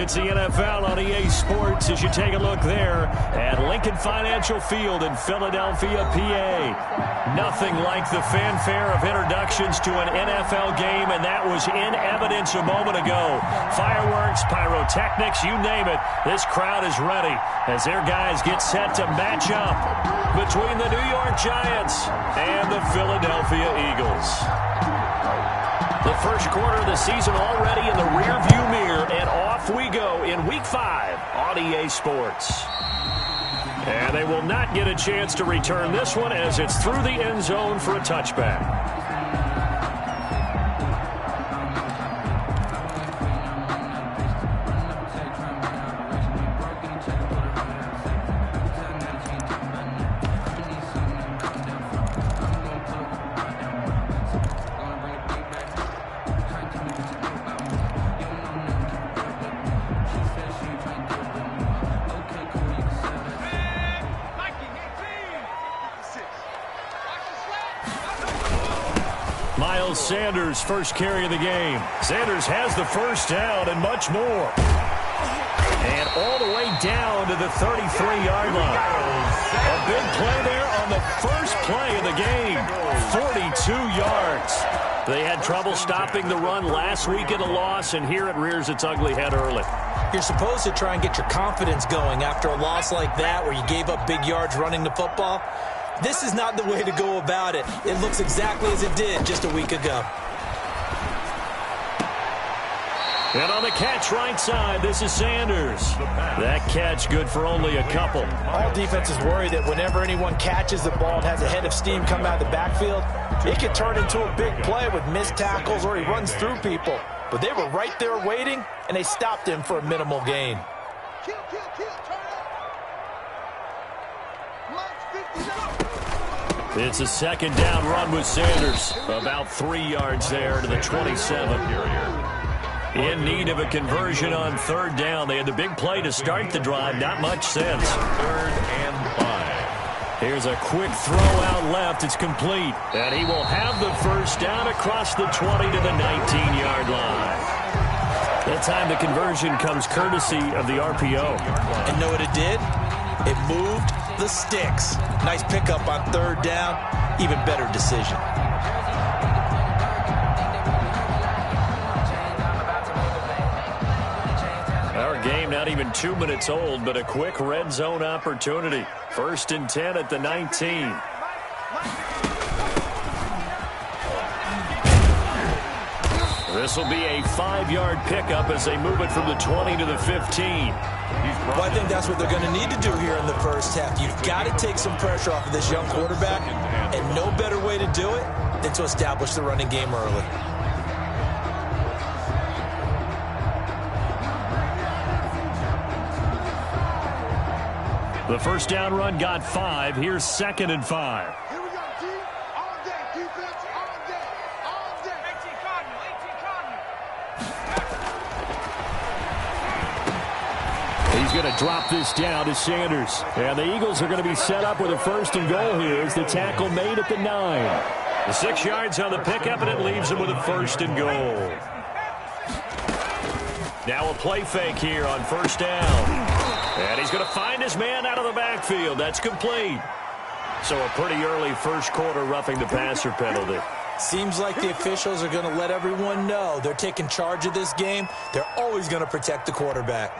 It's the NFL on EA Sports as you take a look there at Lincoln Financial Field in Philadelphia, PA. Nothing like the fanfare of introductions to an NFL game, and that was in evidence a moment ago. Fireworks, pyrotechnics, you name it. This crowd is ready as their guys get set to match up between the New York Giants and the Philadelphia Eagles. The first quarter of the season already in the rearview mirror, and off we go in Week 5 on EA Sports. And they will not get a chance to return this one as it's through the end zone for a touchback. Sanders' first carry of the game. Sanders has the first down and much more. And all the way down to the 33-yard line. A big play there on the first play of the game. 42 yards. They had trouble stopping the run last week in a loss, and here it rears its ugly head early. You're supposed to try and get your confidence going after a loss like that where you gave up big yards running the football. This is not the way to go about it. It looks exactly as it did just a week ago. And on the catch right side, this is Sanders. That catch good for only a couple. All defenses worry that whenever anyone catches the ball and has a head of steam coming out of the backfield, it can turn into a big play with missed tackles or he runs through people. But they were right there waiting, and they stopped him for a minimal gain. It's a second down run with Sanders. About 3 yards there to the 27. In need of a conversion on third down. They had the big play to start the drive. Not much sense. 3rd and 5. Here's a quick throw out left. It's complete. And he will have the first down across the 20 to the 19-yard line. That time the conversion comes courtesy of the RPO. And know what it did? It moved the sticks. Nice pickup on third down. Even better decision. Our game not even 2 minutes old, but a quick red zone opportunity. 1st and 10 at the 19. This will be a 5-yard pickup as they move it from the 20 to the 15. Well, I think that's what they're going to need to do here in the first half. You've got to take some pressure off of this young quarterback, and no better way to do it than to establish the running game early. The first down run got 5. Here's 2nd and 5. He's going to drop this down to Sanders. And the Eagles are going to be set up with a 1st and goal here as the tackle made at the 9. The 6 yards on the pickup, and it leaves him with a 1st and goal. Now a play fake here on 1st down. And he's going to find his man out of the backfield. That's complete. So a pretty early first quarter roughing the passer penalty. Seems like the officials are going to let everyone know they're taking charge of this game. They're always going to protect the quarterback.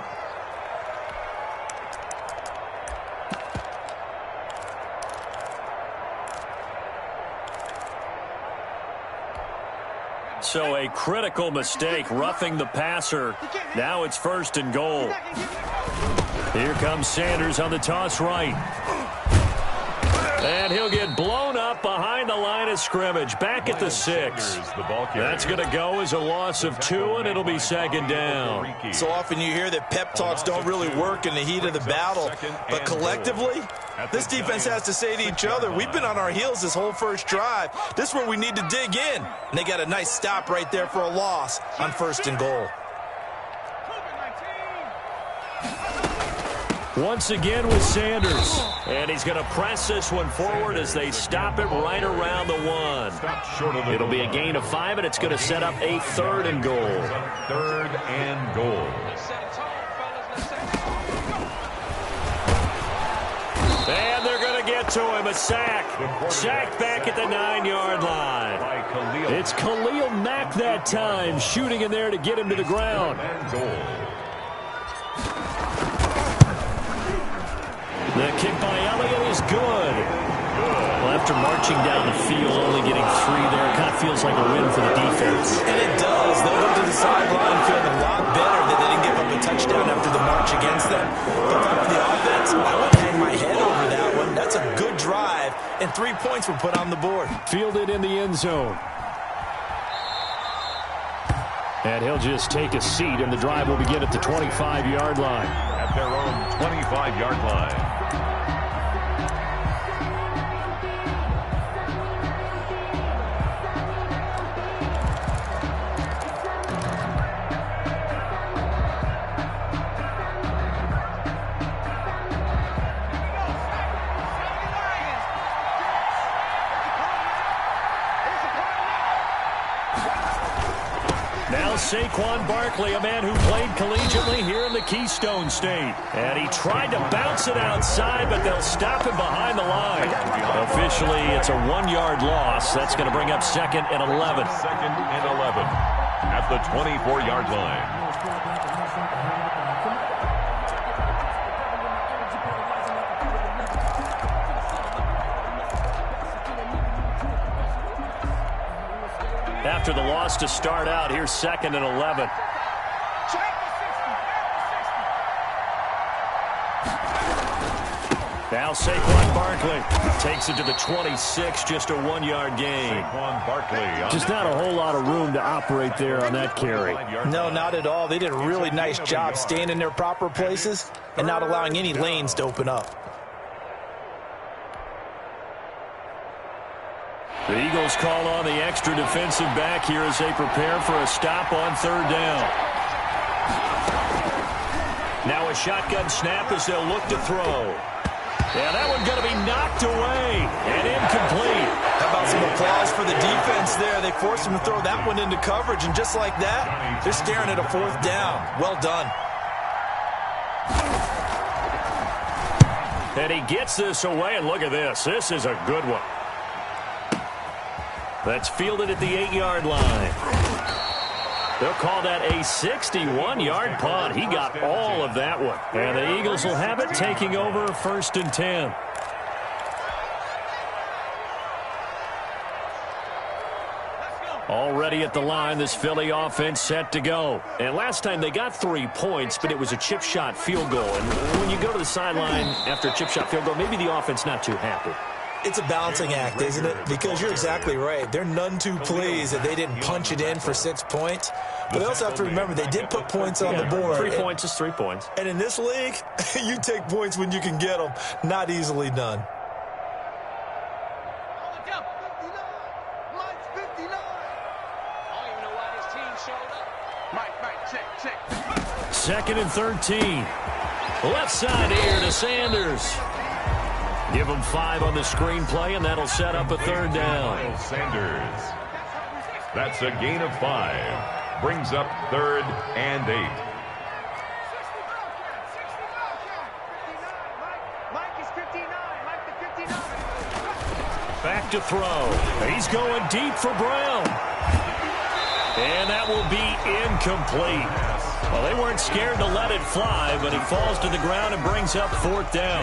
So a critical mistake, roughing the passer. Now it's 1st and goal. Here comes Sanders on the toss right. And he'll get blown up behind the line of scrimmage. Back at the 6. That's going to go as a loss of 2, and it'll be 2nd down. So often you hear that pep talks don't really work in the heat of the battle. But collectively, this defense has to say to each other, we've been on our heels this whole first drive. This is where we need to dig in. And they got a nice stop right there for a loss on 1st and goal. Once again with Sanders. And he's going to press this one forward as they stop it right around the 1. It'll be a gain of 5, and it's going to set up a 3rd and goal. 3rd and goal. to him, a sack. Sacked back at the 9-yard line. It's Khalil Mack that time, shooting in there to get him to the ground. The kick by Elliott is good. Well, after marching down the field, only getting 3 there, it kind of feels like a win for the defense. And it does. They'll go to the sideline feeling a lot better that they didn't give up a touchdown after the march against them. But for the offense, I wouldn't hang my head over that one. That's a good drive, and 3 points were put on the board. Fielded in the end zone. And he'll just take a seat, and the drive will begin at the 25-yard line. At their own 25-yard line. Now Saquon Barkley, a man who played collegiately here in the Keystone State. And he tried to bounce it outside, but they'll stop him behind the line. Officially, it's a 1-yard loss. That's going to bring up 2nd and 11. 2nd and 11 at the 24-yard line. After the loss to start out, here's 2nd and 11. Now Saquon Barkley takes it to the 26, just a 1-yard gain. Saquon Barkley. Just not a whole lot of room to operate there on that carry. No, not at all. They did a really nice job staying in their proper places and not allowing any lanes to open up. The Eagles call on the extra defensive back here as they prepare for a stop on 3rd down. Now a shotgun snap as they'll look to throw. Yeah, that one's going to be knocked away and incomplete. How about some applause for the defense there? They forced him to throw that one into coverage, and just like that, they're staring at a 4th down. Well done. And he gets this away, and look at this. This is a good one. That's fielded at the 8-yard line. They'll call that a 61-yard punt. He got all of that one. And the Eagles will have it, taking over 1st and 10. Already at the line, this Philly offense set to go. And last time they got 3 points, but it was a chip shot field goal. And when you go to the sideline after a chip shot field goal, maybe the offense not too happy. It's a balancing act, isn't it? Because you're exactly right. They're none too pleased that they didn't punch it in for 6 points. But they also have to remember they did put points on the board. 3 points is 3 points. And in this league, you take points when you can get them. Not easily done. Second and 13. Left side here to Sanders. Give him 5 on the screenplay, and that'll set up a 3rd down. Sanders. That's a gain of 5. Brings up 3rd and 8. Back to throw. He's going deep for Brown. And that will be incomplete. Well, they weren't scared to let it fly, but he falls to the ground and brings up 4th down.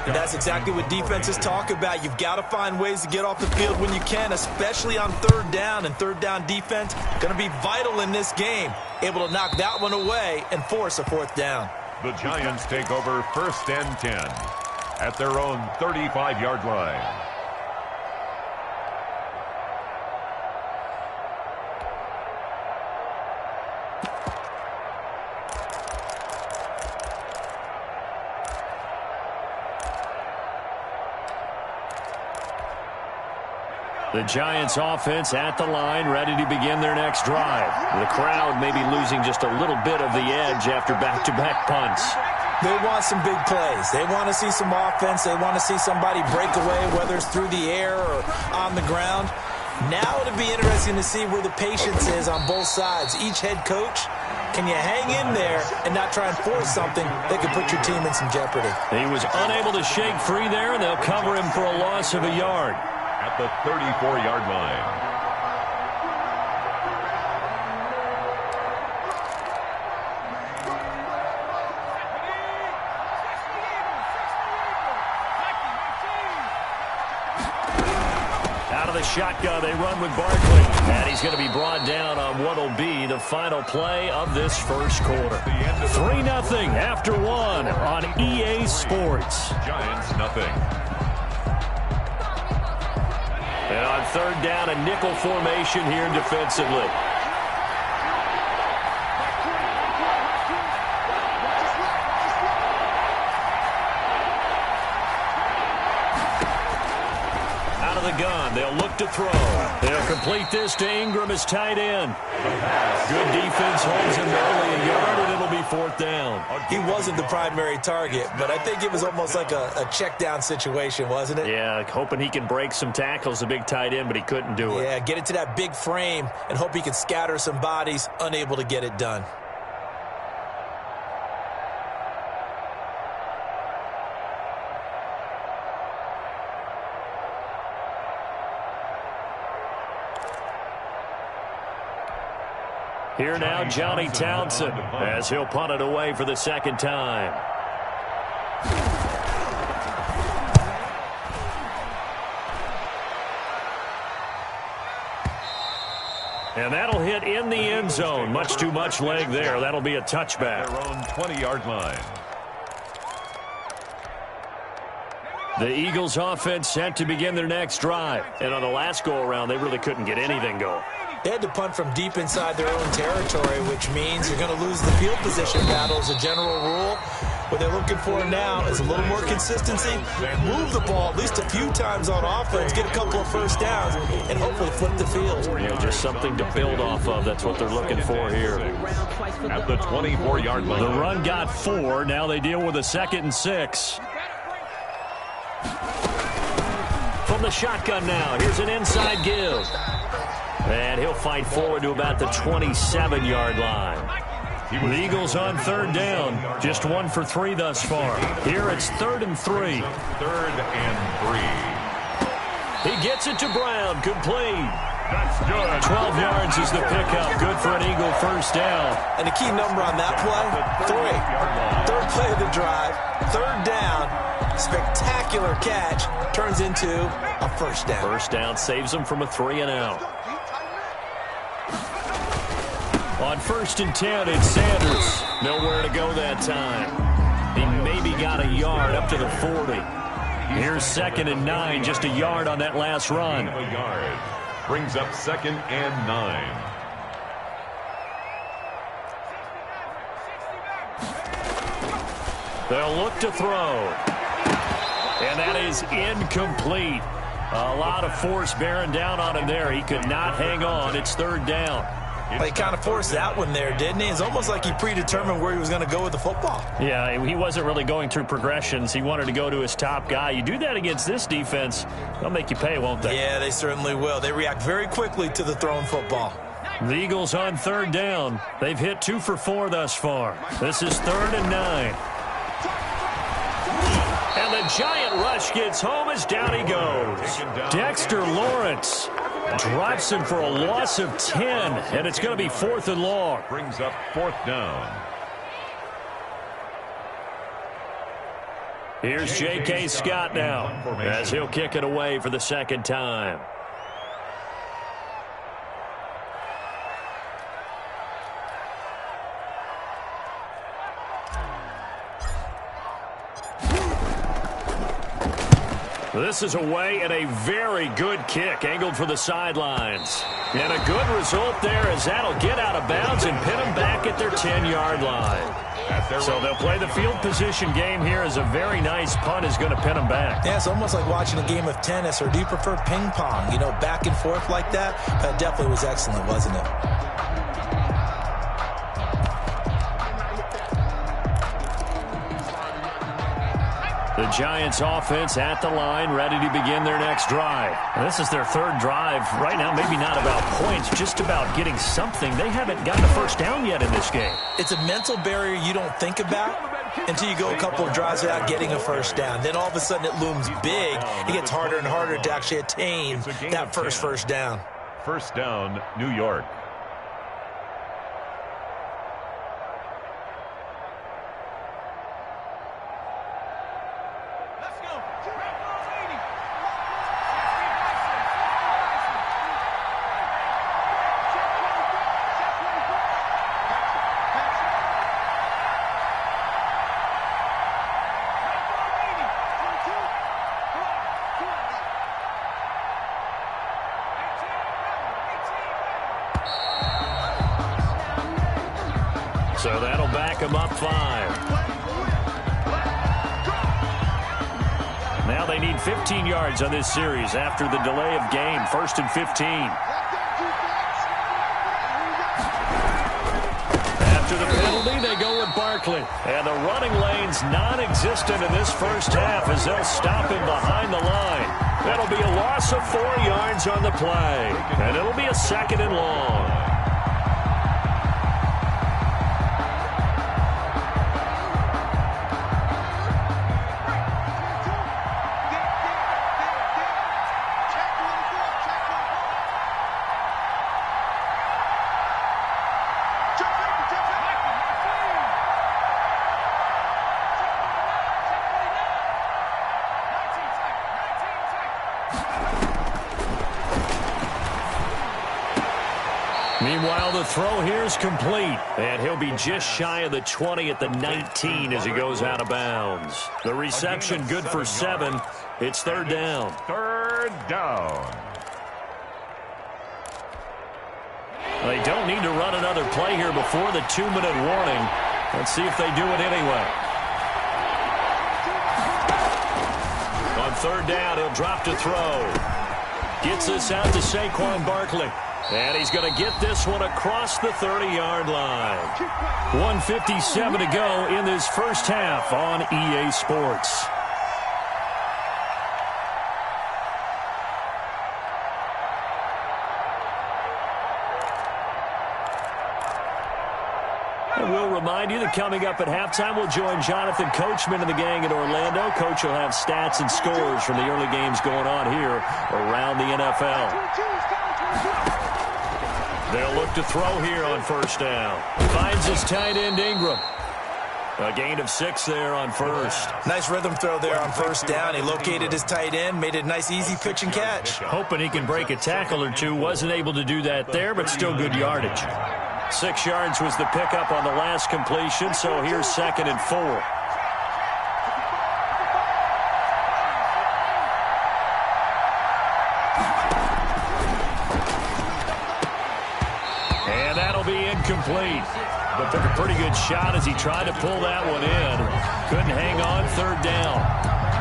And that's exactly what defenses talk about. You've got to find ways to get off the field when you can, especially on 3rd down. And 3rd down defense going to be vital in this game. Able to knock that one away and force a 4th down. The Giants take over 1st and 10 at their own 35-yard line. The Giants offense at the line, ready to begin their next drive. The crowd may be losing just a little bit of the edge after back-to-back punts. They want some big plays. They want to see some offense. They want to see somebody break away, whether it's through the air or on the ground. Now it'll be interesting to see where the patience is on both sides. Each head coach Can you hang in there and not try and force something that could put your team in some jeopardy? He was unable to shake free there, and they'll cover him for a loss of a yard. At the 34-yard line. The shotgun, they run with Barkley, and he's going to be brought down on what will be the final play of this first quarter. 3-0 after 1 on EA Sports. Giants nothing. And on third down, a nickel formation here defensively. Gun. They'll look to throw. They'll complete this to Ingram as tight end. Good defense holds him early a yard, and it'll be fourth down. He wasn't the primary target, but I think it was almost like a check down situation, wasn't it? Yeah, hoping he can break some tackles, the big tight end, but he couldn't do it. Yeah, get it to that big frame and hope he can scatter some bodies, unable to get it done. Here now, Johnny Townsend, as he'll punt it away for the second time. And that'll hit in the end zone. Much too much leg there. That'll be a touchback. Their own 20-yard line. The Eagles offense set to begin their next drive. And on the last go-around, they really couldn't get anything going. They had to punt from deep inside their own territory, which means you're going to lose the field position battle as a general rule. What they're looking for now is a little more consistency, move the ball at least a few times on offense, get a couple of first downs, and hopefully flip the field. Yeah, just something to build off of. That's what they're looking for here. At the 24-yard line. The run got 4. Now they deal with a 2nd and 6. From the shotgun now, here's an inside give. And he'll fight forward to about the 27-yard line. The Eagles on third down. Just 1 for 3 thus far. Here it's 3rd and 3. 3rd and 3. He gets it to Brown. Complete. That's good. 12 yards is the pickup. Good for an Eagle first down. And the key number on that play, 3. Third play of the drive. 3rd down. Spectacular catch. Turns into a first down. First down saves him from a 3-and-out. On 1st and 10, it's Sanders. Nowhere to go that time. He maybe got a yard up to the 40. Here's 2nd and 9, just a yard on that last run. A yard. Brings up 2nd and 9. They'll look to throw. And that is incomplete. A lot of force bearing down on him there. He could not hang on. It's 3rd down. Well, he kind of forced that one there, didn't he? It's almost like he predetermined where he was going to go with the football. Yeah, he wasn't really going through progressions. He wanted to go to his top guy. You do that against this defense, they'll make you pay, won't they? Yeah, they certainly will. They react very quickly to the thrown football. The Eagles on 3rd down. They've hit 2 for 4 thus far. This is 3rd and 9. And the giant rush gets home as down he goes. Dexter Lawrence drops him for a loss of 10, and it's going to be 4th and long. Brings up 4th down. Here's J.K. Scott now, as he'll kick it away for the 2nd time. This is away and a very good kick, angled for the sidelines. And a good result there as that'll get out of bounds and pin them back at their 10-yard line. So they'll play the field position game here as a very nice punt is going to pin them back. Yeah, it's almost like watching a game of tennis, or do you prefer ping pong? You know, back and forth like that? That definitely was excellent, wasn't it? The Giants offense at the line, ready to begin their next drive. And this is their third drive. Right now, maybe not about points, just about getting something. They haven't gotten a first down yet in this game. It's a mental barrier you don't think about until you go a couple of drives without getting a first down. Then all of a sudden it looms big. It gets harder and harder to actually attain that first down. First down, New York. So that'll back him up 5. Now they need 15 yards on this series after the delay of game. 1st and 15. After the penalty, they go with Barkley. And the running lane's non-existent in this first half as they'll stop him behind the line. That'll be a loss of 4 yards on the play. And it'll be a 2nd and long. Meanwhile, the throw here is complete, and he'll be just shy of the 20 at the 19 as he goes out of bounds. The reception good for 7. It's 3rd down. 3rd down. They don't need to run another play here before the 2-minute warning. Let's see if they do it anyway. On 3rd down, he'll drop to throw. Gets this out to Saquon Barkley. And he's going to get this one across the 30-yard line. 1:57 to go in this first half on EA Sports. And we'll remind you that coming up at halftime, we'll join Jonathan Coachman and the gang in Orlando. Coach will have stats and scores from the early games going on here around the NFL. They'll look to throw here on 1st down. Finds his tight end Ingram. A gain of 6 there on 1st. Nice rhythm throw there on 1st down. He located his tight end, made it a nice easy pitch and catch. Hoping he can break a tackle or two. Wasn't able to do that there, but still good yardage. 6 yards was the pickup on the last completion, so here's 2nd and 4. And that'll be incomplete. But took a pretty good shot as he tried to pull that one in. Couldn't hang on. 3rd down.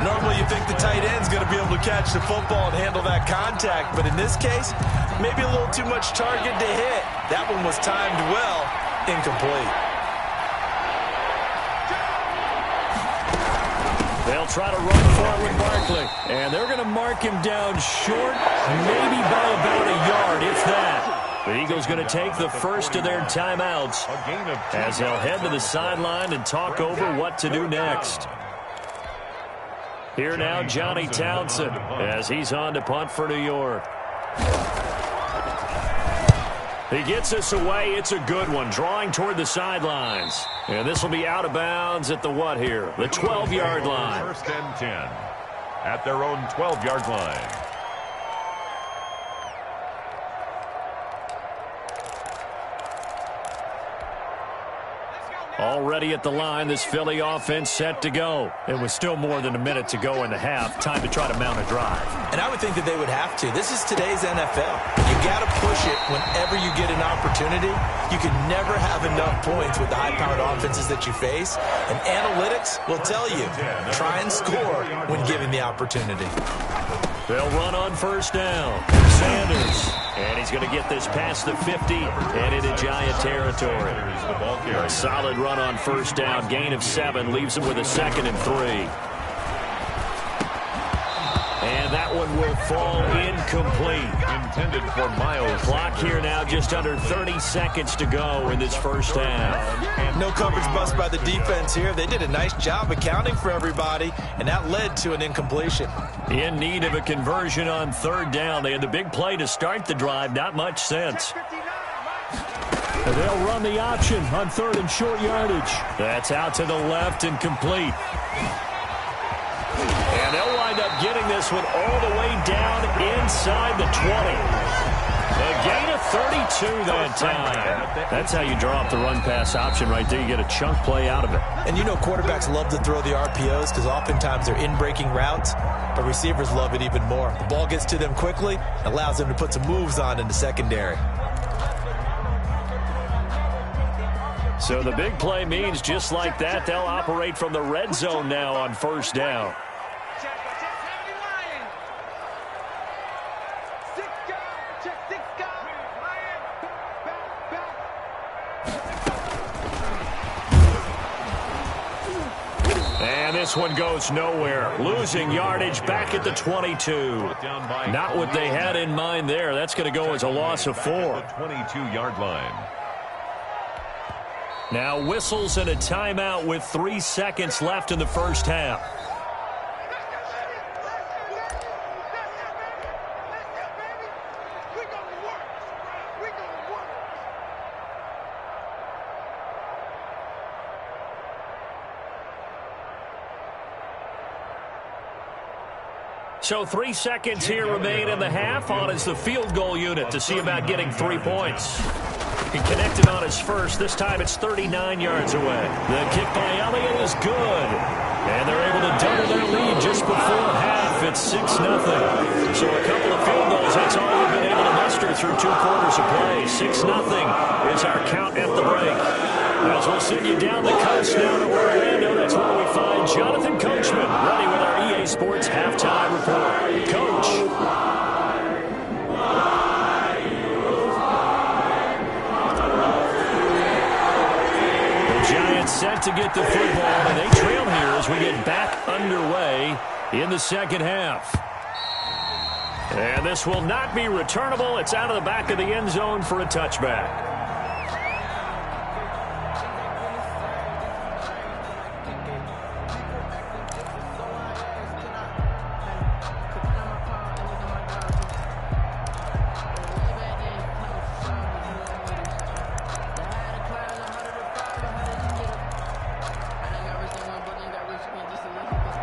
Normally you think the tight end's going to be able to catch the football and handle that contact, but in this case, maybe a little too much target to hit. That one was timed well. Incomplete. They'll try to run for it with Barkley. And they're going to mark him down short, maybe by about a yard, if that. The Eagles going to take the first of their timeouts as they'll head to the sideline and talk over what to do next. Here now, Johnny Townsend, as he's on to punt for New York. He gets us away. It's a good one, drawing toward the sidelines. And this will be out of bounds at the what here? The 12-yard line. 1st and 10 at their own 12-yard line. Already at the line, this Philly offense set to go. And with still more than a minute to go in the half, time to try to mount a drive. And I would think that they would have to. This is today's NFL. You got to push it whenever you get an opportunity. You can never have enough points with the high-powered offenses that you face. And analytics will tell you, try and score when given the opportunity. They'll run on 1st down. Sanders. And he's going to get this past the 50 and into Giant territory. A solid run on 1st down. Gain of 7 leaves him with a 2nd and 3. one will fall incomplete. Intended for Miles. Clock here now, just under 30 seconds to go in this first half. No coverage bust by the defense here. They did a nice job accounting for everybody, and that led to an incompletion. In need of a conversion on third down. They had the big play to start the drive. Not much sense. They'll run the option on third and short yardage. That's out to the left and complete. And they'll wind up getting this one all the way down inside the 20. A gain of 32 that time. That's how you draw up the run-pass option right there. You get a chunk play out of it. And you know quarterbacks love to throw the RPOs because oftentimes they're in-breaking routes, but receivers love it even more. The ball gets to them quickly, allows them to put some moves on in the secondary. So the big play means just like that, they'll operate from the red zone now on first down. And this one goes nowhere. Losing yardage back at the 22. Not what they had in mind there. That's going to go as a loss of 4. 22-yard line. Now whistles and a timeout with 3 seconds left in the first half. So 3 seconds here remain in the half. On is the field goal unit to see about getting 3 points. He connected on his first. This time it's 39 yards away. The kick by Elliott is good. And they're able to double their lead just before half. It's 6-0. So a couple of field goals, that's all we've been able to muster through 2 quarters of play. 6-0 is our count at the break. As we'll send you down the coast now to Orlando, that's where we find Jonathan Coachman ready with our EA Sports halftime report. Coach. Giants set to get the football, and they trail here as we get back underway in the second half. And this will not be returnable. It's out of the back of the end zone for a touchback.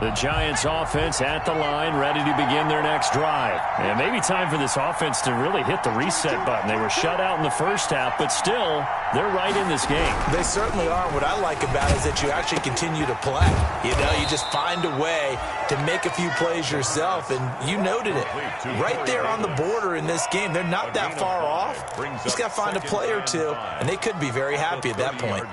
The Giants offense at the line, ready to begin their next drive. And maybe time for this offense to really hit the reset button. They were shut out in the first half, but still, they're right in this game. They certainly are. What I like about it is that you actually continue to play. You know, you just find a way to make a few plays yourself, and you noted it. Right there on the border in this game, they're not that far off. Just got to find a play or two, and they could be very happy at that point.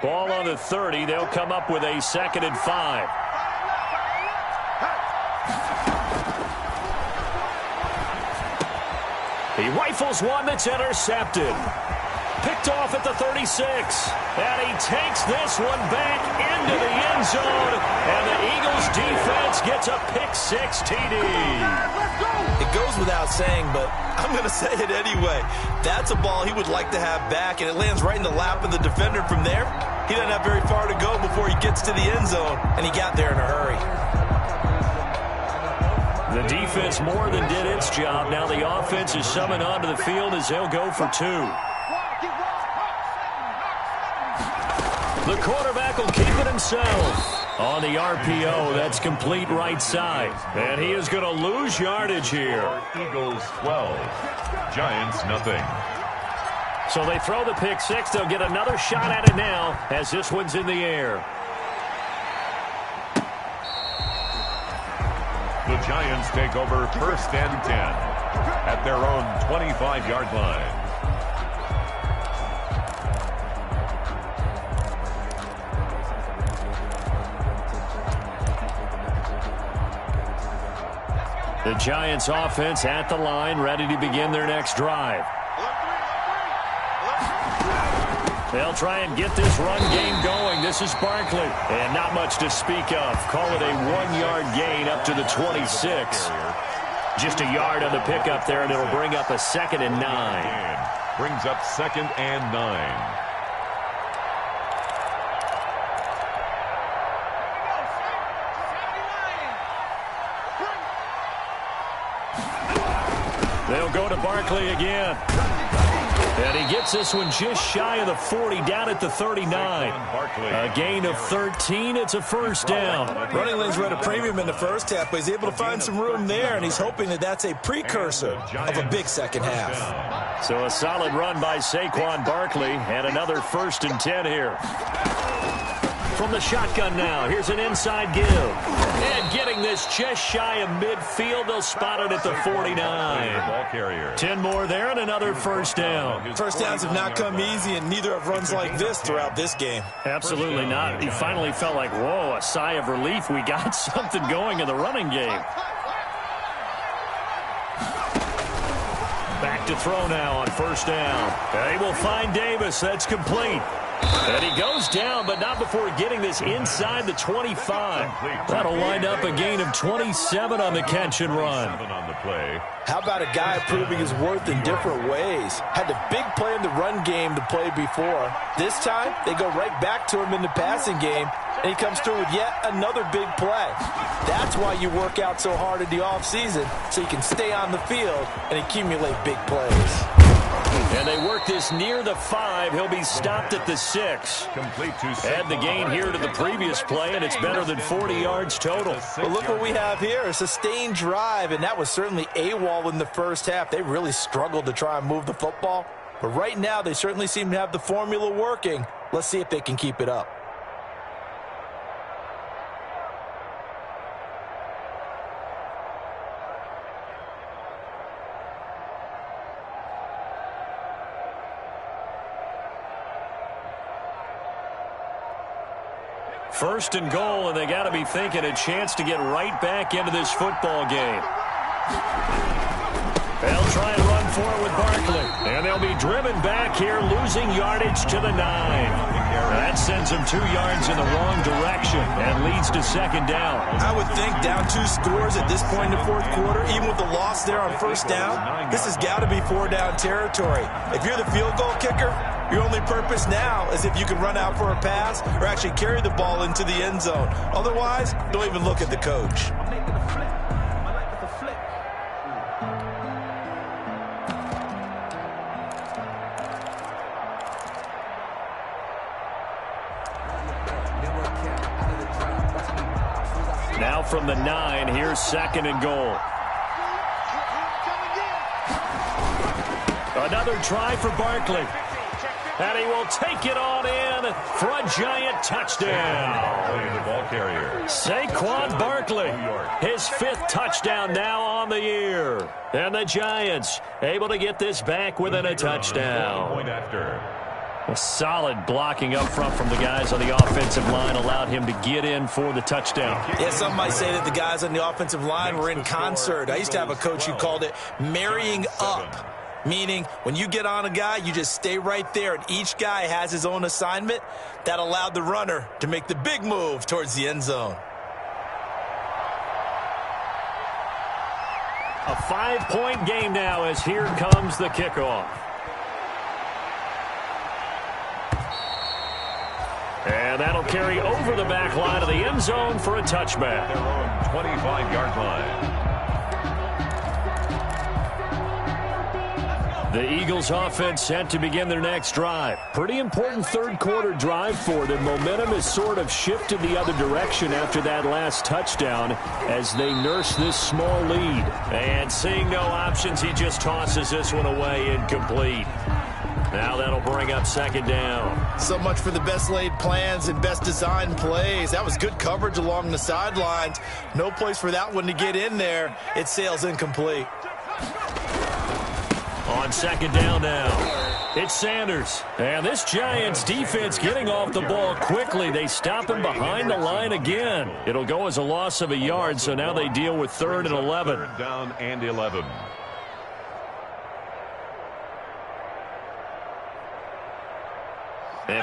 Ball on the 30. They'll come up with a 2nd and 5. He rifles one that's intercepted. Picked off at the 36. And he takes this one back into the end zone. And the Eagles defense gets a pick-6 TD. It goes without saying, but I'm going to say it anyway. That's a ball he would like to have back, and it lands right in the lap of the defender from there. He doesn't have very far to go before he gets to the end zone, and he got there in a hurry. The defense more than did its job. Now the offense is summoned onto the field as they'll go for 2. The quarterback will keep it himself. On the RPO, that's complete right side. And he is going to lose yardage here. Eagles 12, Giants nothing. So they throw the pick-6. They'll get another shot at it now as this one's in the air. The Giants take over 1st and 10 at their own 25-yard line. The Giants offense at the line, ready to begin their next drive. They'll try and get this run game going. This is Barkley. And not much to speak of. Call it a 1-yard gain up to the 26. Just a yard on the pickup there, and it'll bring up a 2nd and 9. Brings up 2nd and 9. They'll go to Barkley again. And he gets this one just shy of the 40, down at the 39. A gain of 13. It's a first down. Running lanes were at a premium in the first half, but he's able to find some room there, and he's hoping that that's a precursor of a big second half. So a solid run by Saquon Barkley, and another 1st and 10 here. From the shotgun now, here's an inside give. And getting this just shy of midfield, they'll spot it at the 49. 10 more there and another first down. First downs have not come easy, and neither have runs like this throughout this game. Absolutely not. He finally felt like, whoa, a sigh of relief. We got something going in the running game. Back to throw now on first down. They will find Davis. That's complete. And he goes down, but not before getting this inside the 25. That'll wind up a gain of 27 on the catch and run. How about a guy proving his worth in different ways? Had the big play in the run game to play before. This time, they go right back to him in the passing game, and he comes through with yet another big play. That's why you work out so hard in the offseason, so you can stay on the field and accumulate big plays. And they work this near the 5. He'll be stopped at the 6. Add the gain here to the previous play, and it's better than 40 yards total. Well, look what we have here. A sustained drive, and that was certainly AWOL in the first half. They really struggled to try and move the football. But right now, they certainly seem to have the formula working. Let's see if they can keep it up. First and goal, and they got to be thinking a chance to get right back into this football game. They'll try and run for it with Barkley. And they'll be driven back here, losing yardage to the 9. That sends them 2 yards in the wrong direction and leads to 2nd down. I would think down 2 scores at this point in the fourth quarter, even with the loss there on first down, this has got to be 4-down territory. If you're the field goal kicker, your only purpose now is if you can run out for a pass or actually carry the ball into the end zone. Otherwise, don't even look at the coach. Now from the 9, here's 2nd and goal. Another try for Barkley. And he will take it on in for a giant touchdown. Saquon Barkley, his 5th touchdown now on the year. And the Giants able to get this back within a touchdown. A solid blocking up front from the guys on the offensive line allowed him to get in for the touchdown. Yeah, some might say that the guys on the offensive line were in concert. I used to have a coach who called it marrying up. Meaning, when you get on a guy, you just stay right there, and each guy has his own assignment. That allowed the runner to make the big move towards the end zone. A 5-point game now as here comes the kickoff. And that'll carry over the back line of the end zone for a touchback. Their own 25-yard line. The Eagles offense set to begin their next drive. Pretty important third quarter drive for them. Momentum has sort of shifted the other direction after that last touchdown as they nurse this small lead. And seeing no options, he just tosses this one away incomplete. Now that'll bring up 2nd down. So much for the best laid plans and best designed plays. That was good coverage along the sidelines. No place for that one to get in there. It sails incomplete. On 2nd down now, it's Sanders. And this Giants defense getting off the ball quickly. They stop him behind the line again. It'll go as a loss of a yard, so now they deal with 3rd and 11. 3rd down and 11.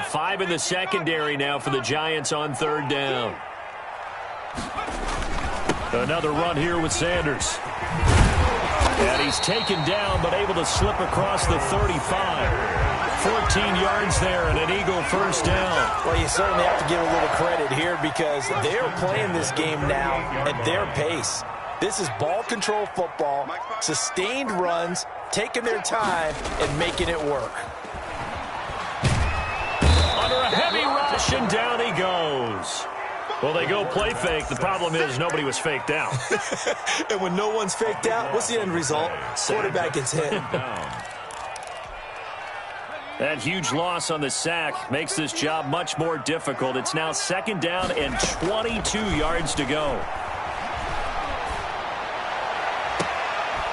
5 in the secondary now for the Giants on 3rd down. Another run here with Sanders. And he's taken down, but able to slip across the 35. 14 yards there and an Eagle 1st down. Well, you certainly have to give a little credit here because they're playing this game now at their pace. This is ball control football, sustained runs, taking their time and making it work. Under a heavy rush, and down he goes. Well, they go play fake. The problem is nobody was faked out. And when no one's faked out, what's the end result? Quarterback gets hit. That huge loss on the sack makes this job much more difficult. It's now 2nd down and 22 yards to go.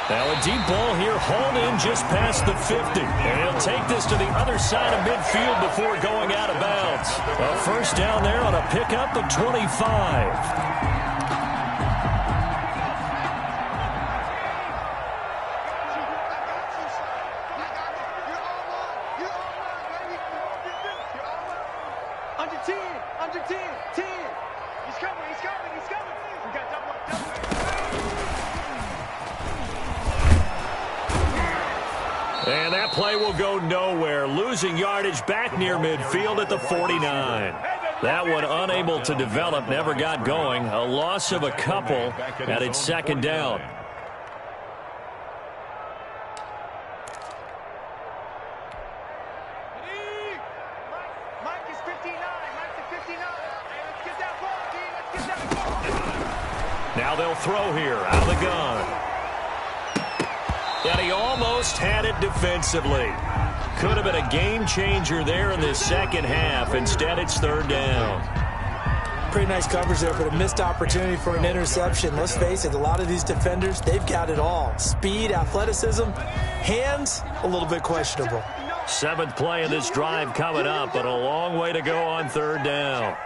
Now a deep ball here, hauled in just past the 50. And he'll take this to the other side of midfield before going out of bounds. A 1st down there on a pickup of 25. And that play will go nowhere, losing yardage back near midfield at the 49. That one unable to develop, never got going. A loss of a couple, and it's 2nd down. Now they'll throw here, out of the gun. And he almost had it defensively. Could have been a game changer there in this 2nd half. Instead, it's 3rd down. Pretty nice coverage there, but a missed opportunity for an interception. Let's face it, a lot of these defenders, they've got it all. Speed, athleticism, hands, a little bit questionable. 7th play of this drive coming up, but a long way to go on 3rd down.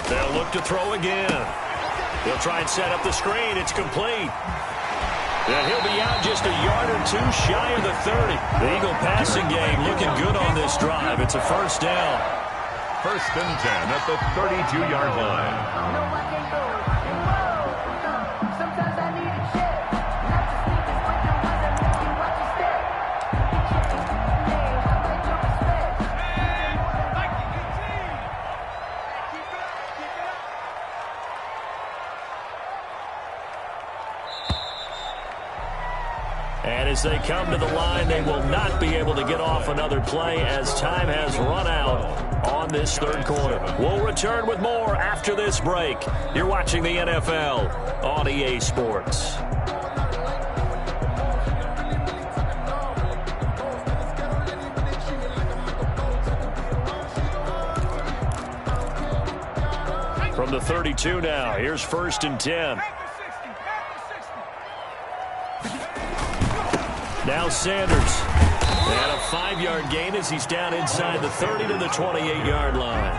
They'll look to throw again. He'll try and set up the screen. It's complete. And he'll be out just a yard or two shy of the 30. The Eagle passing game looking good on this drive. It's a 1st down. 1st and 10 at the 32-yard line. And as they come to the line, they will not be able to get off another play as time has run out on this 3rd quarter. We'll return with more after this break. You're watching the NFL on EA Sports. From the 32 now, here's 1st and 10. Now Sanders. And a 5-yard gain as he's down inside the 30 to the 28-yard line.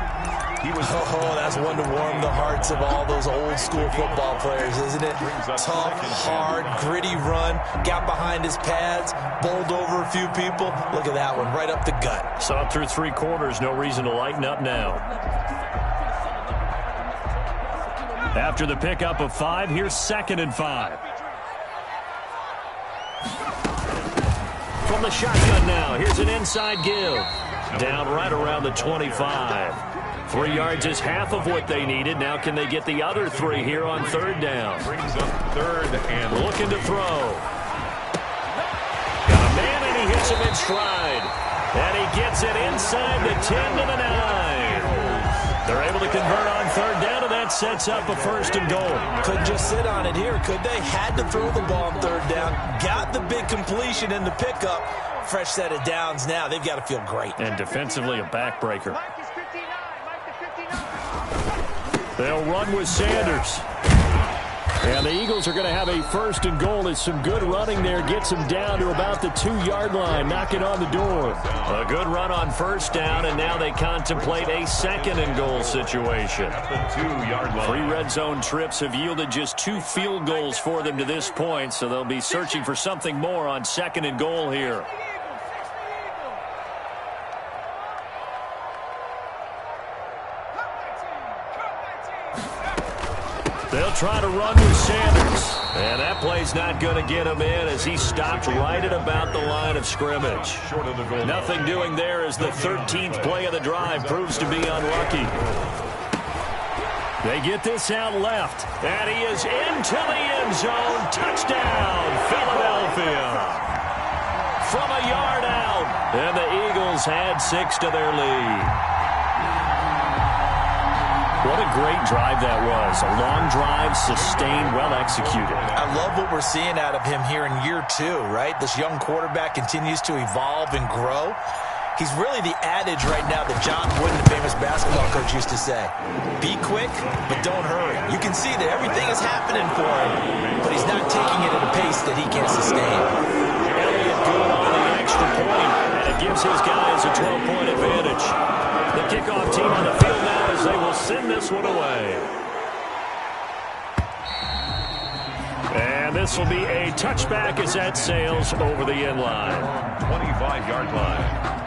That's one to warm the hearts of all those old-school football players, isn't it? Tough, hard, gritty run. Got behind his pads, bowled over a few people. Look at that one, right up the gut. Saw it through 3 quarters. No reason to lighten up now. After the pickup of 5, here's 2nd and 5. From the shotgun now, here's an inside give. Down right around the 25. 3 yards is half of what they needed. Now can they get the other 3 here on 3rd down? Brings up 3rd and looking to throw. Got a man and he hits him in stride. And he gets it inside the 10 to the 9. They're able to convert on 3rd down, and that sets up a 1st and goal. Couldn't just sit on it here, could they? Had to throw the ball on 3rd down. Got the big completion in the pickup. Fresh set of downs now. They've got to feel great. And defensively, a backbreaker. They'll run with Sanders. And the Eagles are going to have a 1st and goal. As some good running there gets them down to about the 2-yard line, knocking on the door. A good run on 1st down, and now they contemplate a 2nd and goal situation. The 2-yard line. 3 red zone trips have yielded just 2 field goals for them to this point, so they'll be searching for something more on 2nd and goal here. They'll try to run with Sanders. And that play's not going to get him in as he stopped right at about the line of scrimmage. Short of the goal. Nothing doing there as the 13th play of the drive proves to be unlucky. They get this out left. And he is into the end zone. Touchdown, Philadelphia. From a yard out. And the Eagles add 6 to their lead. What a great drive that was. A long drive, sustained, well executed. I love what we're seeing out of him here in year 2, right? This young quarterback continues to evolve and grow. He's really the adage right now that John Wooden, the famous basketball coach, used to say. Be quick, but don't hurry. You can see that everything is happening for him, but he's not taking it at a pace that he can sustain. Elliott good on the extra point, and it gives his guys a 12-point advantage. The kickoff team on the field now as they will send this one away. And this will be a touchback as that sails over the end line. 25-yard line.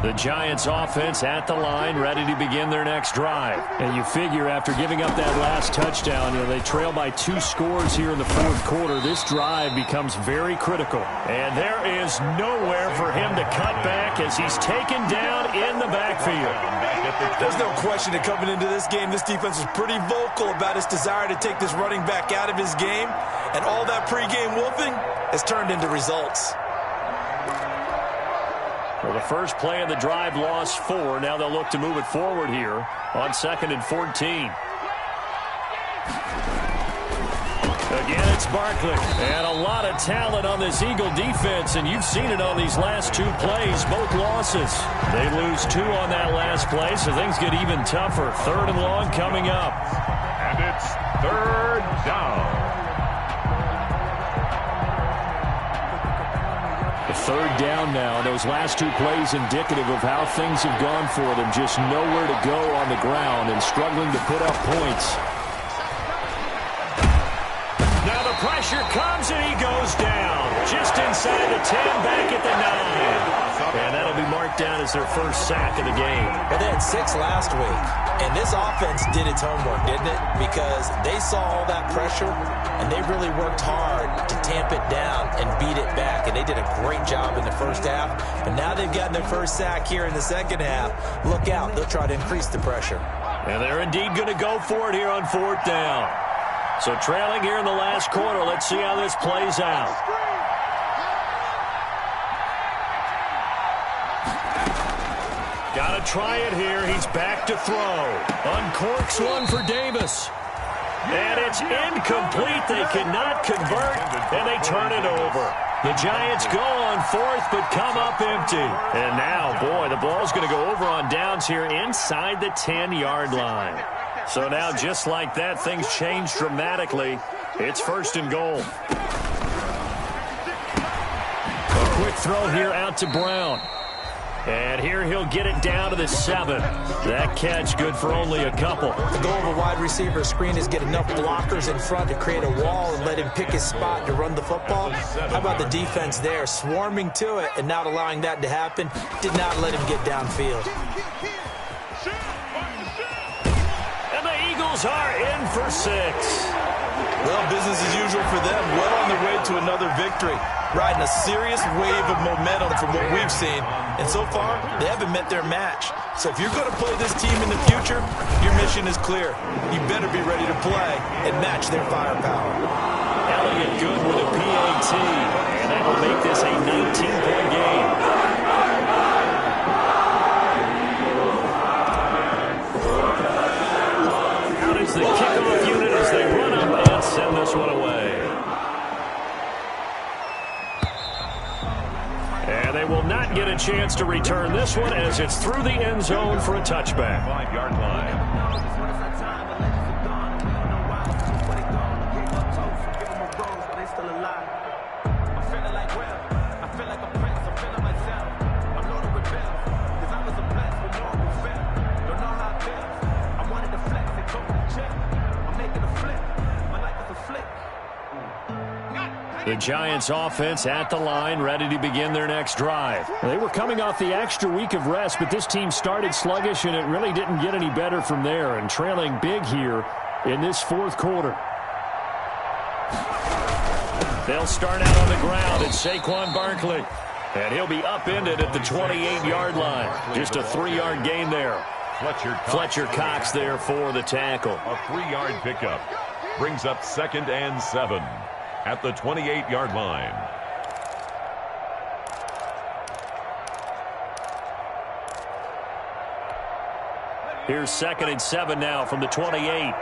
The Giants offense at the line, ready to begin their next drive. And you figure after giving up that last touchdown, they trail by 2 scores here in the 4th quarter. This drive becomes very critical. And there is nowhere for him to cut back as he's taken down in the backfield. There's no question that coming into this game, this defense was pretty vocal about its desire to take this running back out of his game. And all that pregame wolfing has turned into results. Well, the first play of the drive lost 4. Now they'll look to move it forward here on 2nd and 14. Again, it's Barkley. And a lot of talent on this Eagle defense, and you've seen it on these last 2 plays, both losses. They lose 2 on that last play, so things get even tougher. 3rd and long coming up. And it's 3rd down. Third down now. Those last 2 plays indicative of how things have gone for them. Just nowhere to go on the ground and struggling to put up points. Now the pressure comes and he goes down. Just inside the 10, back at the 9. And that'll be marked down as their first sack of the game. Well, they had 6 last week. And this offense did its homework, didn't it? Because they saw all that pressure, and they really worked hard to tamp it down and beat it back. And they did a great job in the first half. But now they've gotten their first sack here in the second half. Look out. They'll try to increase the pressure. And they're indeed going to go for it here on 4th down. So trailing here in the last quarter. Let's see how this plays out. Got to try it here. He's back to throw. Uncorks one for Davis. And it's incomplete. They cannot convert, and they turn it over. The Giants go on 4th, but come up empty. And now, boy, the ball's going to go over on downs here inside the 10-yard line. So now, just like that, things change dramatically. It's 1st and goal. A quick throw here out to Brown. And here he'll get it down to the 7. That catch good for only a couple. The goal of a wide receiver screen is get enough blockers in front to create a wall and let him pick his spot to run the football. How about the defense there, swarming to it and not allowing that to happen? Did not let him get downfield. And the Eagles are in for 6. Well, business as usual for them. Well on their way to another victory. Riding a serious wave of momentum from what we've seen. And so far, they haven't met their match. So if you're going to play this team in the future, your mission is clear. You better be ready to play and match their firepower. Elliott good with a PAT. And that will make this a 19-point game. the kickoff unit as they run up and send this one away. And they will not get a chance to return this one as it's through the end zone for a touchback. 5-yard line. The Giants offense at the line, ready to begin their next drive. They were coming off the extra week of rest, but this team started sluggish, and it really didn't get any better from there, and trailing big here in this fourth quarter. They'll start out on the ground. It's Saquon Barkley, and he'll be upended at the 28-yard line. Just a 3-yard gain there. Fletcher Cox there for the tackle. A 3-yard pickup brings up 2nd and 7. At the 28-yard line. Here's 2nd and 7 now from the 28.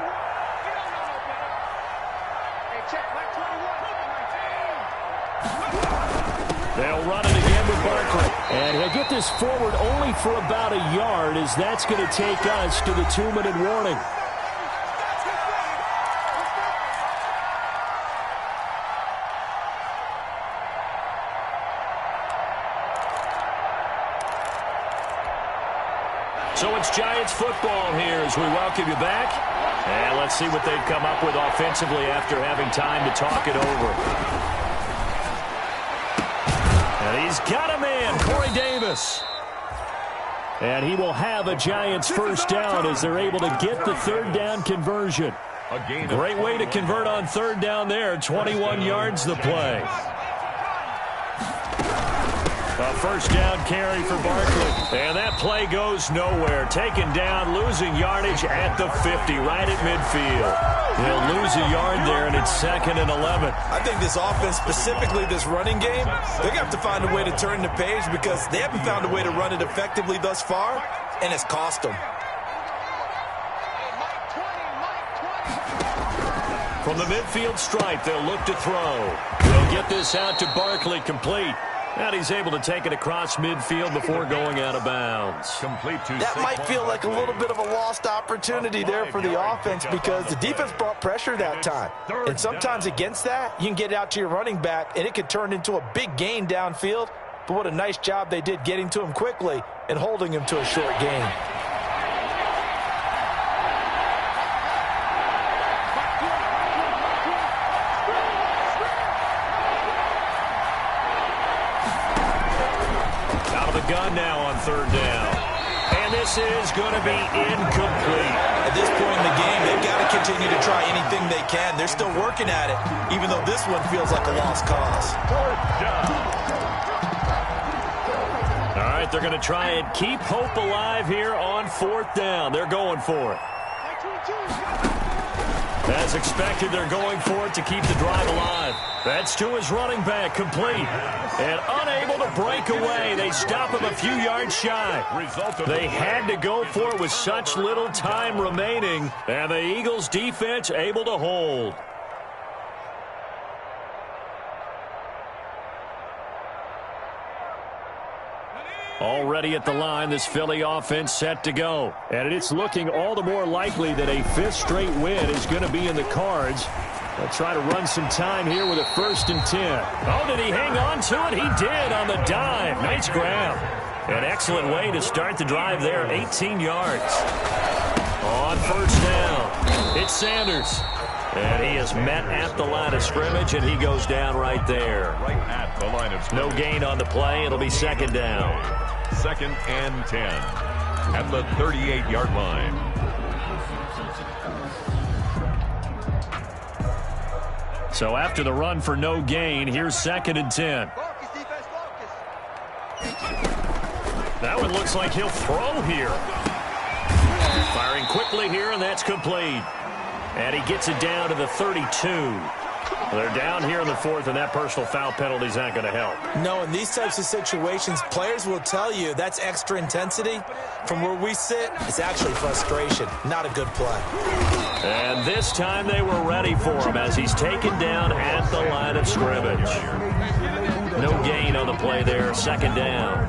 They'll run it again with Barkley. And he'll get this forward only for about a yard, as that's going to take us to the 2-minute warning. So it's Giants football here as we welcome you back. And let's see what they've come up with offensively after having time to talk it over. And he's got a man, Corey Davis. And he will have a Giants first down as they're able to get the 3rd down conversion. Great way to convert on 3rd down there. 21 yards the play. A first down carry for Barkley. And that play goes nowhere. Taken down, losing yardage at the 50, right at midfield. They'll lose a yard there, and it's 2nd and 11. I think this offense, specifically this running game, they're going to have to find a way to turn the page because they haven't found a way to run it effectively thus far, and it's cost them. From the midfield stripe, they'll look to throw. They'll get this out to Barkley, complete. And he's able to take it across midfield before going out of bounds. That might feel like a little bit of a lost opportunity there for the offense because the defense brought pressure that time. And sometimes against that, you can get out to your running back, and it could turn into a big gain downfield. But what a nice job they did getting to him quickly and holding him to a short gain. Gun now on 3rd down. And this is going to be incomplete. At this point in the game, they've got to continue to try anything they can. They're still working at it, even though this one feels like a lost cause. 4th down. All right, they're going to try and keep hope alive here on 4th down. They're going for it. As expected, they're going for it to keep the drive alive. That's to his running back, complete. And unable to break away. They stop him a few yards shy. They had to go for it with such little time remaining. And the Eagles defense able to hold. Already at the line, this Philly offense set to go. And it's looking all the more likely that a 5th straight win is going to be in the cards. They'll try to run some time here with a 1st and 10. Oh, did he hang on to it? He did on the dive. Nice grab. An excellent way to start the drive there. 18 yards. On 1st down, it's Sanders. And he is met at the line of scrimmage, and he goes down right there. Right at the line of scrimmage. No gain on the play. It'll be 2nd down. 2nd and 10 at the 38-yard line. So after the run for no gain, here's 2nd and 10. That one looks like he'll throw here. Firing quickly here, and that's complete. And he gets it down to the 32. They're down here in the fourth, and that personal foul penalty is not going to help. No, in these types of situations, players will tell you that's extra intensity. From where we sit, it's actually frustration, not a good play. And this time they were ready for him as he's taken down at the line of scrimmage. No gain on the play there, second down.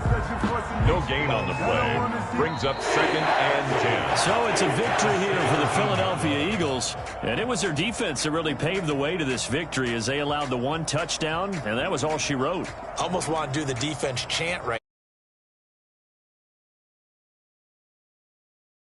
No gain on the play. Brings up 2nd and 10. So it's a victory here for the Philadelphia Eagles. And it was their defense that really paved the way to this victory as they allowed the one touchdown, and that was all she wrote. Almost want to do the defense chant right